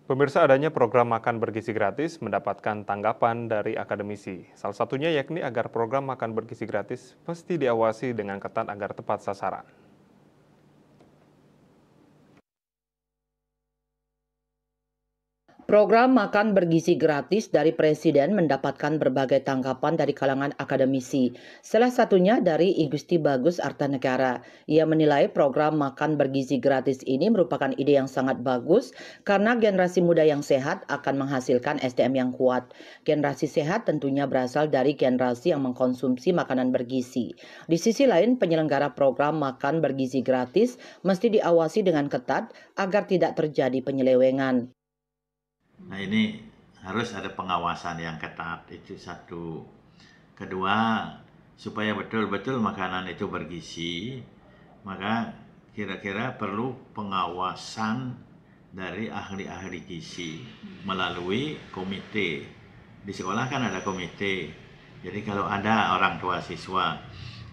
Pemirsa, adanya program makan bergizi gratis mendapatkan tanggapan dari akademisi. Salah satunya yakni agar program makan bergizi gratis mesti diawasi dengan ketat agar tepat sasaran. Program makan bergizi gratis dari Presiden mendapatkan berbagai tanggapan dari kalangan akademisi. Salah satunya dari I Gusti Bagus Artanegara. Ia menilai program makan bergizi gratis ini merupakan ide yang sangat bagus karena generasi muda yang sehat akan menghasilkan SDM yang kuat. Generasi sehat tentunya berasal dari generasi yang mengkonsumsi makanan bergizi. Di sisi lain, penyelenggara program makan bergizi gratis mesti diawasi dengan ketat agar tidak terjadi penyelewengan. Nah ini harus ada pengawasan yang ketat, itu satu. Kedua, supaya betul-betul makanan itu bergizi, maka kira-kira perlu pengawasan dari ahli-ahli gizi melalui komite. Di sekolah kan ada komite, jadi kalau ada orang tua siswa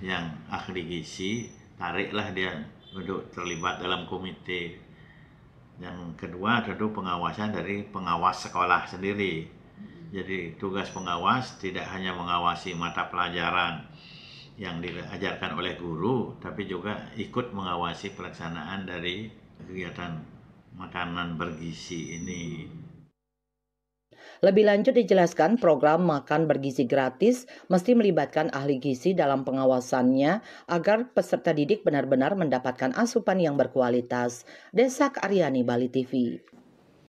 yang ahli gizi, tariklah dia untuk terlibat dalam komite. Yang kedua tentu pengawasan dari pengawas sekolah sendiri. Jadi tugas pengawas tidak hanya mengawasi mata pelajaran yang diajarkan oleh guru, tapi juga ikut mengawasi pelaksanaan dari kegiatan makanan bergizi ini. Lebih lanjut dijelaskan program makan bergizi gratis mesti melibatkan ahli gizi dalam pengawasannya agar peserta didik benar-benar mendapatkan asupan yang berkualitas. Desak Aryani, Bali TV.